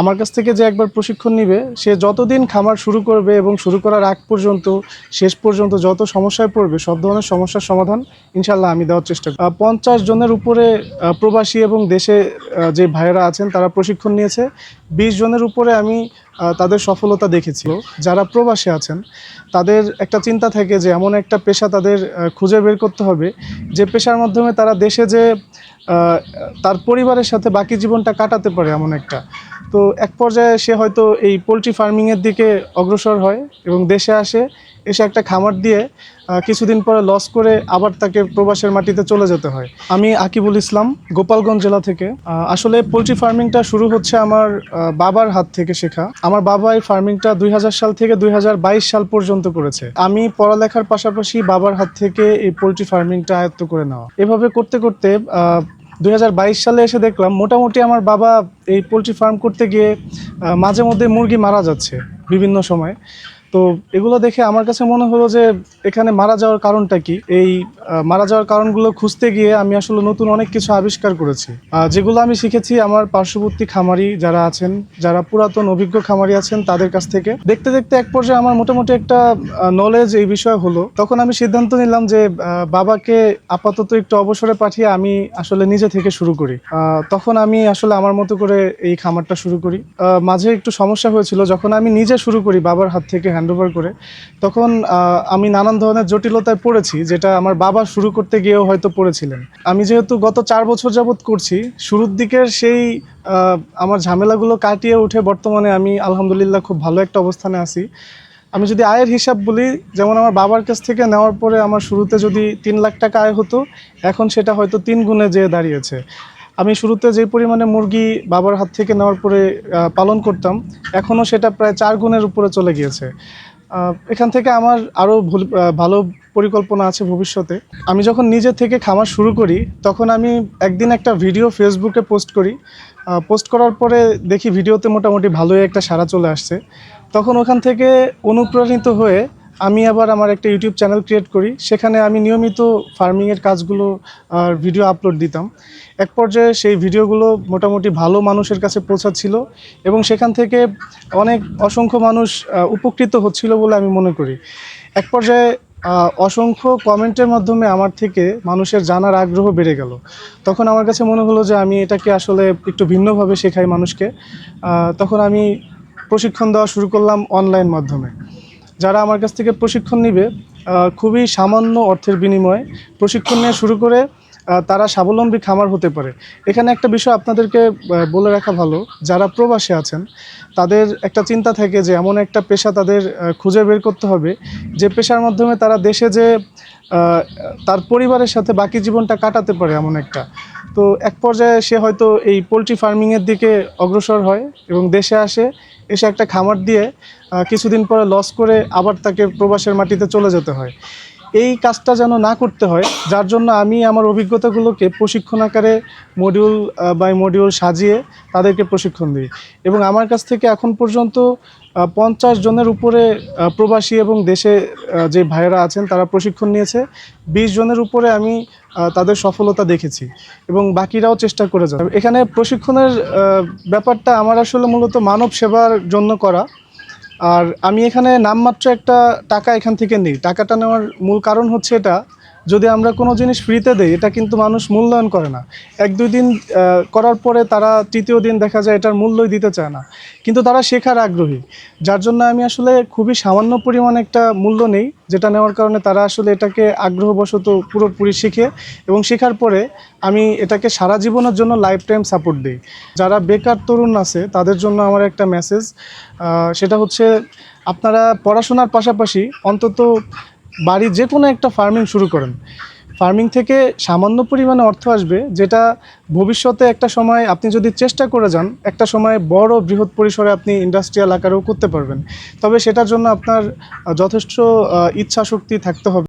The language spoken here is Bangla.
আমার কাছ থেকে যে একবার প্রশিক্ষণ নিবে সে যতদিন খামার শুরু করবে এবং শুরু করার আগ পর্যন্ত শেষ পর্যন্ত যত সমস্যায় পড়বে সব ধরনের সমস্যার সমাধান ইনশাল্লাহ আমি দেওয়ার চেষ্টা করি। 50 জনের উপরে প্রবাসী এবং দেশে যে ভাইয়েরা আছেন তারা প্রশিক্ষণ নিয়েছে। 20 জনের উপরে আমি তাদের সফলতা দেখেছি। যারা প্রবাসে আছেন তাদের একটা চিন্তা থাকে যে এমন একটা পেশা তাদের খুঁজে বের করতে হবে যে পেশার মাধ্যমে তারা দেশে যে তার পরিবারের সাথে বাকি জীবনটা কাটাতে পারে এমন একটা। তো এক পর্যায়ে সে হয়তো এই পোলট্রি ফার্মিংয়ের দিকে অগ্রসর হয় এবং দেশে এসে একটা খামার দিয়ে কিছুদিন পরে লস করে আবার তাকে প্রবাসের মাটিতে চলে যেতে হয়। আমি আকিবুল ইসলাম, গোপালগঞ্জ জেলা থেকে। আসলে পোলট্রি ফার্মিংটা শুরু হচ্ছে আমার বাবার হাত থেকে শেখা। আমার বাবা এই ফার্মিংটা 2000 সাল থেকে 2022 সাল পর্যন্ত করেছে। আমি পড়ালেখার পাশাপাশি বাবার হাত থেকে এই পোলট্রি ফার্মিংটা আয়ত্ত করে নেওয়া। এভাবে করতে করতে 2022 সালে এসে দেখলাম মোটামুটি আমার বাবা এই পোলট্রি ফার্ম করতে গিয়ে মাঝে মধ্যে মুরগি মারা যাচ্ছে বিভিন্ন সময়। তো এগুলো দেখে আমার কাছে মনে হলো যে এখানে মারা যাওয়ার কারণটা কি। এই মারা যাওয়ার কারণগুলো খুঁজতে গিয়ে আমি আসলে নতুন অনেক কিছু আবিষ্কার করেছি, যেগুলো আমি শিখেছি আমার পার্শ্ববর্তী খামারি যারা আছেন, যারা পুরাতন অভিজ্ঞ খামারি আছেন তাদের কাছ থেকে। দেখতে দেখতে এক পর্যায়ে আমার মোটামুটি একটা নলেজ এই বিষয়ে হলো। তখন আমি সিদ্ধান্ত নিলাম যে বাবাকে আপাতত একটু অবসরে পাঠিয়ে আমি আসলে নিজে থেকে শুরু করি। তখন আমি আসলে আমার মতো করে এই খামারটা শুরু করি। মাঝে একটু সমস্যা হয়েছিল যখন আমি নিজে শুরু করি বাবার হাত থেকে হ্যান্ডওভার করে। তখন আমি নানান ধরনের জটিলতায় পড়েছি, যেটা আমার বাবা শুরু করতে গিয়েও হয়তো পড়েছিলেন। আমি যেহেতু গত 4 বছর যাবৎ করছি, শুরুর দিকের সেই আমার ঝামেলাগুলো কাটিয়ে উঠে বর্তমানে আমি আলহামদুলিল্লাহ খুব ভালো একটা অবস্থানে আছি। আমি যদি আয়ের হিসাব বলি, যেমন আমার বাবার কাছ থেকে নেওয়ার পরে আমার শুরুতে যদি 3 লাখ টাকা আয় হতো, এখন সেটা হয়তো 3 গুণে যেয়ে দাঁড়িয়েছে। আমি শুরুতে যে পরিমাণে মুরগি বাবার হাত থেকে নেওয়ার পরে পালন করতাম, এখনও সেটা প্রায় 4 গুণের উপরে চলে গিয়েছে। এখান থেকে আমার আরও ভালো পরিকল্পনা আছে ভবিষ্যতে। আমি যখন নিজে থেকে খামার শুরু করি তখন আমি একদিন একটা ভিডিও ফেসবুকে পোস্ট করি। পোস্ট করার পরে দেখি ভিডিওতে মোটামুটি ভালোই একটা সাড়া চলে আসছে। তখন ওখান থেকে অনুপ্রাণিত হয়ে আমি আবার আমার একটা ইউটিউব চ্যানেল ক্রিয়েট করি। সেখানে আমি নিয়মিত ফার্মিংয়ের কাজগুলো ভিডিও আপলোড দিতাম। এক পর্যায়ে সেই ভিডিওগুলো মোটামুটি ভালো মানুষের কাছে পৌঁছাচ্ছিল এবং সেখান থেকে অসংখ্য মানুষ উপকৃত হচ্ছিল বলে আমি মনে করি। এক পর্যায়ে অসংখ্য কমেন্টের মাধ্যমে আমার থেকে মানুষের জানার আগ্রহ বেড়ে গেল। তখন আমার কাছে মনে হলো যে আমি এটাকে আসলে একটু ভিন্নভাবে শেখাই মানুষকে। তখন আমি প্রশিক্ষণ দেওয়া শুরু করলাম অনলাইন মাধ্যমে। যারা আমার কাছ থেকে প্রশিক্ষণ নিবে খুবই সামান্য অর্থের বিনিময়ে প্রশিক্ষণ নিয়ে শুরু করে তারা স্বাবলম্বী খামার হতে পারে। এখানে একটা বিষয় আপনাদেরকে বলে রাখা ভালো, যারা প্রবাসে আছেন তাদের একটা চিন্তা থাকে যে এমন একটা পেশা তাদের খুঁজে বের করতে হবে যে পেশার মাধ্যমে তারা দেশে যে তার পরিবারের সাথে বাকি জীবনটা কাটাতে পারে এমন একটা। তো এক পর্যায়ে সে হয়তো এই পোলট্রি ফার্মিংয়ের দিকে অগ্রসর হয় এবং দেশে এসে একটা খামার দিয়ে কিছুদিন পরে লস করে আবার তাকে প্রবাসের মাটিতে চলে যেতে হয়। এই কাজটা যেন না করতে হয়, যার জন্য আমি আমার অভিজ্ঞতাগুলোকে প্রশিক্ষণ আকারে মডিউল বাই মডিউল সাজিয়ে তাদেরকে প্রশিক্ষণ দিই। এবং আমার কাছ থেকে এখন পর্যন্ত 50 জনের উপরে প্রবাসী এবং দেশে যে ভাইয়েরা আছেন তারা প্রশিক্ষণ নিয়েছে। 20 জনের উপরে আমি তাদের সফলতা দেখেছি এবং বাকিরাও চেষ্টা করে যাবে। এখানে প্রশিক্ষণের ব্যাপারটা আমার আসলে মূলত মানব সেবার জন্য করা। আর আমি এখানে নামমাত্র একটা টাকা এখান থেকে নিই। টাকাটা নেওয়ার মূল কারণ হচ্ছে এটা, যদি আমরা কোনো জিনিস ফ্রিতে দেই এটা কিন্তু মানুষ মূল্যায়ন করে না। 1-2 দিন করার পরে তারা তৃতীয় দিন দেখা যায় এটার মূল্যই দিতে চায় না, কিন্তু তারা শেখার আগ্রহী। যার জন্য আমি আসলে খুবই সামান্য পরিমাণে একটা মূল্য নেই, যেটা নেওয়ার কারণে তারা আসলে এটাকে আগ্রহবশত পুরোপুরি শিখে এবং শেখার পরে আমি এটাকে সারা জীবনের জন্য লাইফ টাইম সাপোর্ট দিই। যারা বেকার তরুণ আছে তাদের জন্য আমার একটা মেসেজ, সেটা হচ্ছে আপনারা পড়াশোনার পাশাপাশি অন্তত বাড়ির যে কোনো একটা ফার্মিং শুরু করেন। ফার্মিং থেকে সামান্য পরিমাণে অর্থ আসবে, যেটা ভবিষ্যতে একটা সময় আপনি যদি চেষ্টা করে যান একটা সময় বড় বৃহৎ পরিসরে আপনি ইন্ডাস্ট্রিয়াল আকারেও করতে পারবেন। তবে সেটার জন্য আপনার যথেষ্ট ইচ্ছা শক্তি থাকতে হবে।